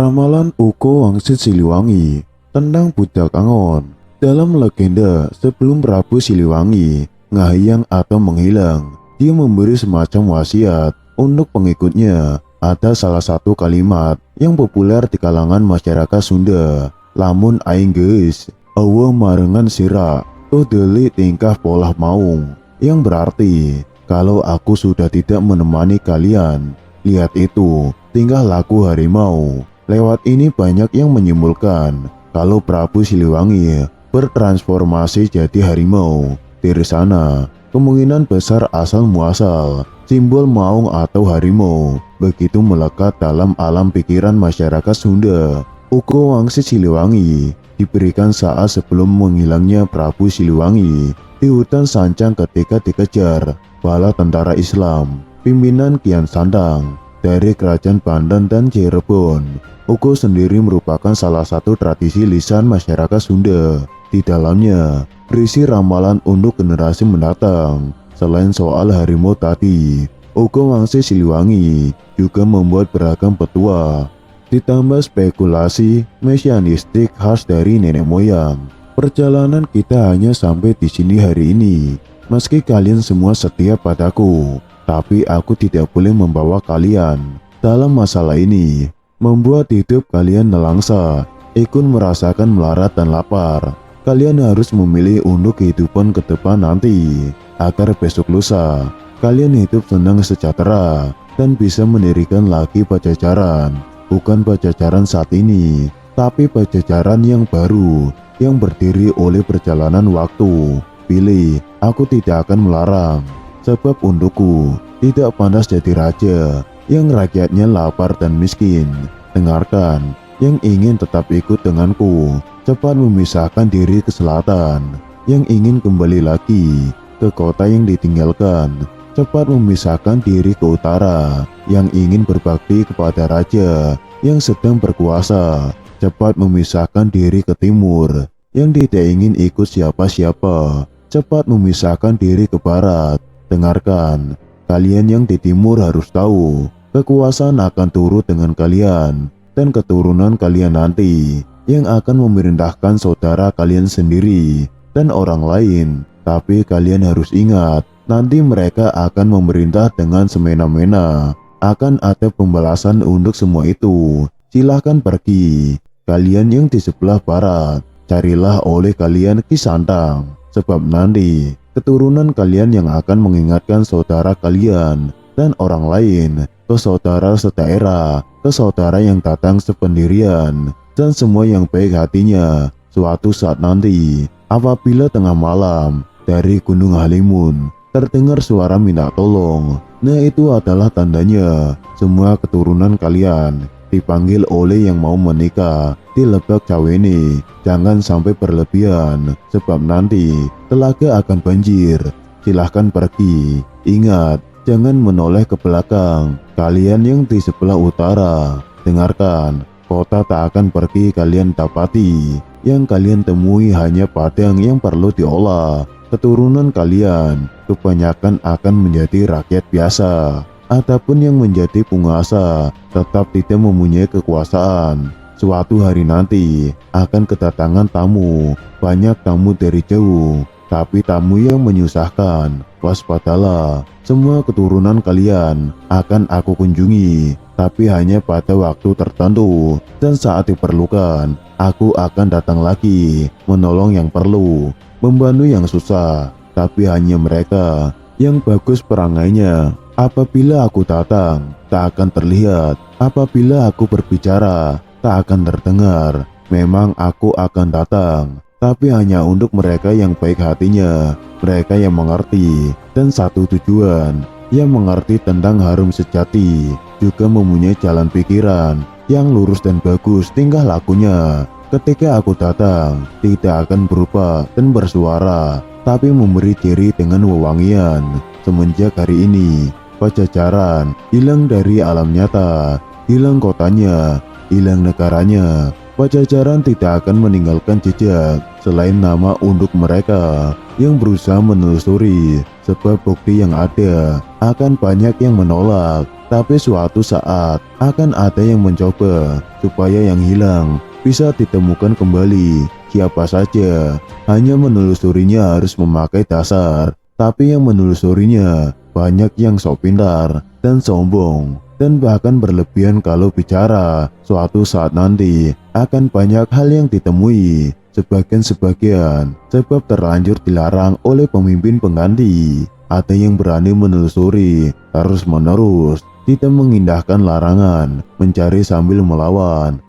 Ramalan Uko Wangsit Siliwangi tentang Budak Angon. Dalam legenda, sebelum Prabu Siliwangi ngahiyang atau menghilang, dia memberi semacam wasiat untuk pengikutnya. Ada salah satu kalimat yang populer di kalangan masyarakat Sunda. Lamun aing geus eueuh marengan sira tuh deuli tingkah polah maung, yang berarti kalau aku sudah tidak menemani kalian, lihat itu tingkah laku harimau. Lewat ini banyak yang menyimpulkan kalau Prabu Siliwangi bertransformasi jadi harimau. Dari sana kemungkinan besar asal muasal simbol maung atau harimau begitu melekat dalam alam pikiran masyarakat Sunda. Uko Wangsit Siliwangi diberikan saat sebelum menghilangnya Prabu Siliwangi di hutan Sancang ketika dikejar bala tentara Islam pimpinan Kian Santang dari kerajaan Banten dan Cirebon. Uko sendiri merupakan salah satu tradisi lisan masyarakat Sunda. Di dalamnya berisi ramalan untuk generasi mendatang. Selain soal harimau tadi, Uko Wangsit Siliwangi juga membuat beragam petua, ditambah spekulasi mesianistik khas dari nenek moyang. Perjalanan kita hanya sampai di sini hari ini. Meski kalian semua setia padaku, tapi aku tidak boleh membawa kalian dalam masalah ini, membuat hidup kalian nelangsa, ikut merasakan melarat dan lapar. Kalian harus memilih untuk kehidupan ke depan nanti, agar besok lusa kalian hidup senang sejahtera dan bisa mendirikan lagi Pajajaran. Bukan Pajajaran saat ini, tapi Pajajaran yang baru, yang berdiri oleh perjalanan waktu. Pilih, aku tidak akan melarang, sebab untukku tidak pantas jadi raja yang rakyatnya lapar dan miskin. Dengarkan, yang ingin tetap ikut denganku, cepat memisahkan diri ke selatan. Yang ingin kembali lagi ke kota yang ditinggalkan, cepat memisahkan diri ke utara. Yang ingin berbakti kepada raja yang sedang berkuasa, cepat memisahkan diri ke timur. Yang tidak ingin ikut siapa-siapa, cepat memisahkan diri ke barat. Dengarkan, kalian yang di timur harus tahu, kekuasaan akan turut dengan kalian dan keturunan kalian nanti yang akan memerintahkan saudara kalian sendiri dan orang lain. Tapi kalian harus ingat, nanti mereka akan memerintah dengan semena-mena. Akan ada pembalasan untuk semua itu. Silahkan pergi. Kalian yang di sebelah barat, carilah oleh kalian Ki Santang, sebab nanti keturunan kalian yang akan mengingatkan saudara kalian dan orang lain ke saudara sedaerah, ke saudara yang datang sependirian, dan semua yang baik hatinya. Suatu saat nanti, apabila tengah malam dari Gunung Halimun terdengar suara minta tolong, nah itu adalah tandanya semua keturunan kalian dipanggil oleh yang mau menikah di Lebak Cawene. Jangan sampai berlebihan, sebab nanti telaga akan banjir. Silahkan pergi. Ingat, jangan menoleh ke belakang. Kalian yang di sebelah utara, dengarkan, kota tak akan pergi kalian dapati. Yang kalian temui hanya padang yang perlu diolah. Keturunan kalian kebanyakan akan menjadi rakyat biasa. Adapun yang menjadi penguasa tetap tidak mempunyai kekuasaan. Suatu hari nanti akan kedatangan tamu, banyak tamu dari jauh, tapi tamu yang menyusahkan. Waspadalah, semua keturunan kalian akan aku kunjungi, tapi hanya pada waktu tertentu dan saat diperlukan. Aku akan datang lagi, menolong yang perlu, membantu yang susah, tapi hanya mereka yang bagus perangainya. Apabila aku datang, tak akan terlihat. Apabila aku berbicara, tak akan terdengar. Memang aku akan datang, tapi hanya untuk mereka yang baik hatinya, mereka yang mengerti dan satu tujuan, yang mengerti tentang harum sejati, juga mempunyai jalan pikiran yang lurus dan bagus tingkah lakunya. Ketika aku datang, tidak akan berubah dan bersuara, tapi memberi diri dengan wewangian. Semenjak hari ini, Pajajaran hilang dari alam nyata, hilang kotanya, hilang negaranya. Pajajaran tidak akan meninggalkan jejak selain nama untuk mereka yang berusaha menelusuri, sebab bukti yang ada akan banyak yang menolak. Tapi suatu saat akan ada yang mencoba supaya yang hilang bisa ditemukan kembali. Siapa saja hanya menelusurinya harus memakai dasar, tapi yang menelusurinya banyak yang sok pintar dan sombong dan bahkan berlebihan kalau bicara. Suatu saat nanti akan banyak hal yang ditemui sebagian sebab terlanjur dilarang oleh pemimpin pengganti. Ada yang berani menelusuri terus-menerus, tidak mengindahkan larangan, mencari sambil melawan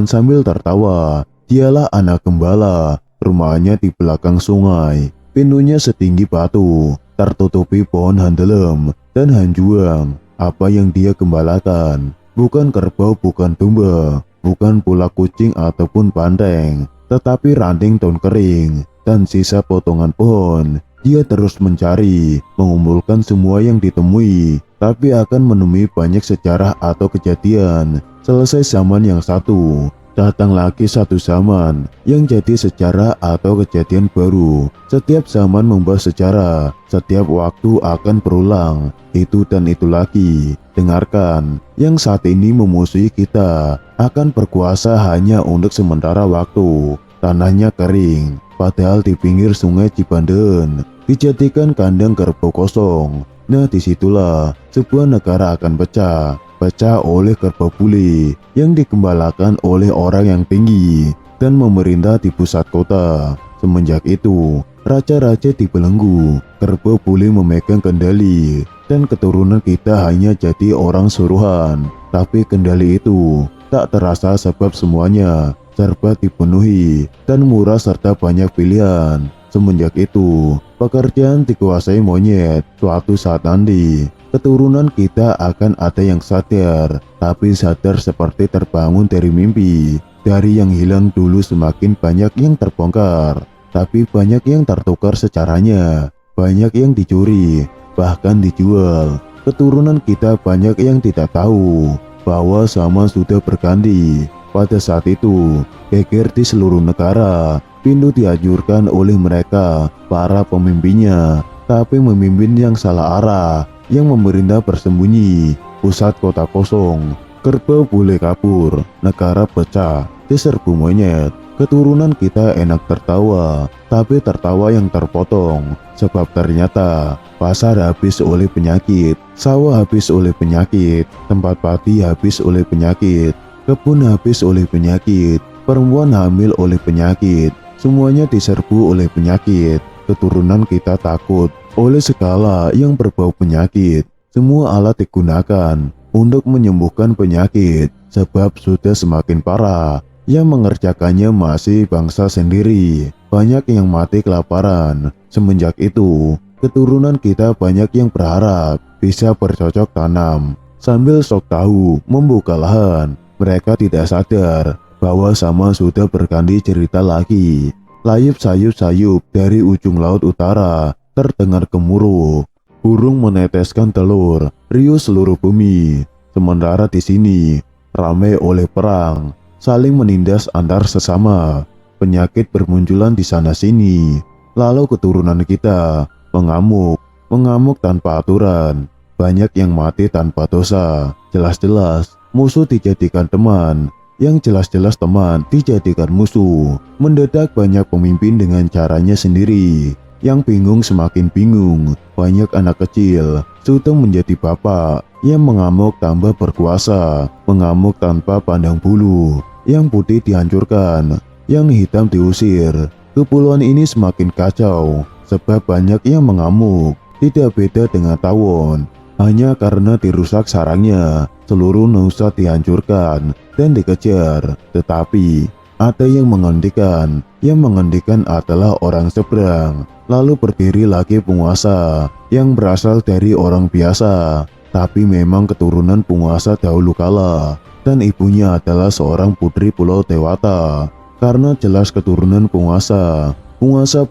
sambil tertawa. Dialah anak gembala, rumahnya di belakang sungai, pintunya setinggi batu, tertutupi pohon handelem dan hanjuang. Apa yang dia gembalakan bukan kerbau, bukan domba, bukan pula kucing ataupun banteng, tetapi ranting daun kering dan sisa potongan pohon. Dia terus mencari, mengumpulkan semua yang ditemui, tapi akan menemui banyak sejarah atau kejadian. Selesai zaman yang satu, datang lagi satu zaman yang jadi sejarah atau kejadian baru. Setiap zaman membawa sejarah, setiap waktu akan berulang, itu dan itu lagi. Dengarkan, yang saat ini memusuhi kita akan berkuasa hanya untuk sementara waktu. Tanahnya kering, padahal di pinggir sungai Cibanden dijadikan kandang kerbau kosong. Nah, disitulah sebuah negara akan pecah oleh kerbau bule yang digembalakan oleh orang yang tinggi dan memerintah di pusat kota. Semenjak itu, raja-raja dibelenggu, kerbau bule memegang kendali, dan keturunan kita hanya jadi orang suruhan. Tapi kendali itu tak terasa sebab semuanya serba dipenuhi dan murah serta banyak pilihan. Semenjak itu, pekerjaan dikuasai monyet. Suatu saat nanti, keturunan kita akan ada yang sadar, tapi sadar seperti terbangun dari mimpi. Dari yang hilang dulu semakin banyak yang terbongkar, tapi banyak yang tertukar secaranya, banyak yang dicuri, bahkan dijual. Keturunan kita banyak yang tidak tahu bahwa zaman sudah berganti. Pada saat itu, geger di seluruh negara. Pintu dihancurkan oleh mereka, para pemimpinnya, tapi memimpin yang salah arah, yang memerintah bersembunyi. Pusat kota kosong, kerbau bule kabur, negara pecah, diserbu monyet. Keturunan kita enak tertawa, tapi tertawa yang terpotong, sebab ternyata pasar habis oleh penyakit, sawah habis oleh penyakit, tempat padi habis oleh penyakit, kebun habis oleh penyakit, perempuan hamil oleh penyakit. Semuanya diserbu oleh penyakit. Keturunan kita takut oleh segala yang berbau penyakit. Semua alat digunakan untuk menyembuhkan penyakit, sebab sudah semakin parah. Yang mengerjakannya masih bangsa sendiri. Banyak yang mati kelaparan. Semenjak itu, keturunan kita banyak yang berharap bisa bercocok tanam sambil sok tahu membuka lahan. Mereka tidak sadar bahwa zaman sudah berganti cerita lagi. Layup sayup-sayup dari ujung laut utara terdengar gemuruh. Burung meneteskan telur, riuh seluruh bumi. Sementara di sini ramai oleh perang, saling menindas antar sesama. Penyakit bermunculan di sana-sini. Lalu keturunan kita mengamuk tanpa aturan. Banyak yang mati tanpa dosa. Jelas-jelas musuh dijadikan teman, yang jelas-jelas teman dijadikan musuh. Mendadak banyak pemimpin dengan caranya sendiri. Yang bingung semakin bingung. Banyak anak kecil sudah menjadi bapak, yang mengamuk tambah berkuasa, mengamuk tanpa pandang bulu. Yang putih dihancurkan, yang hitam diusir. Kepulauan ini semakin kacau, sebab banyak yang mengamuk. Tidak beda dengan tawon, hanya karena dirusak sarangnya. Seluruh nusa dihancurkan dan dikejar. Tetapi ada yang menghentikan. Yang menghentikan adalah orang seberang. Lalu berdiri lagi penguasa yang berasal dari orang biasa, tapi memang keturunan penguasa dahulu kala, dan ibunya adalah seorang putri Pulau Dewata. Karena jelas keturunan penguasa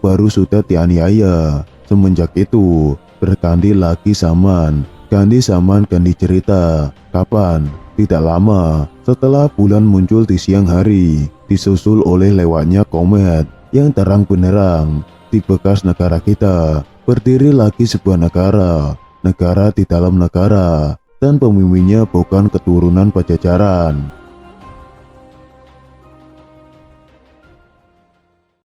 baru sudah dianiaya. Semenjak itu berganti lagi zaman. Ganti zaman, ganti cerita. Kapan? Tidak lama setelah bulan muncul di siang hari, disusul oleh lewatnya komet yang terang benderang. Di bekas negara kita berdiri lagi sebuah negara, negara di dalam negara. dan pemimpinnya bukan keturunan Pajajaran.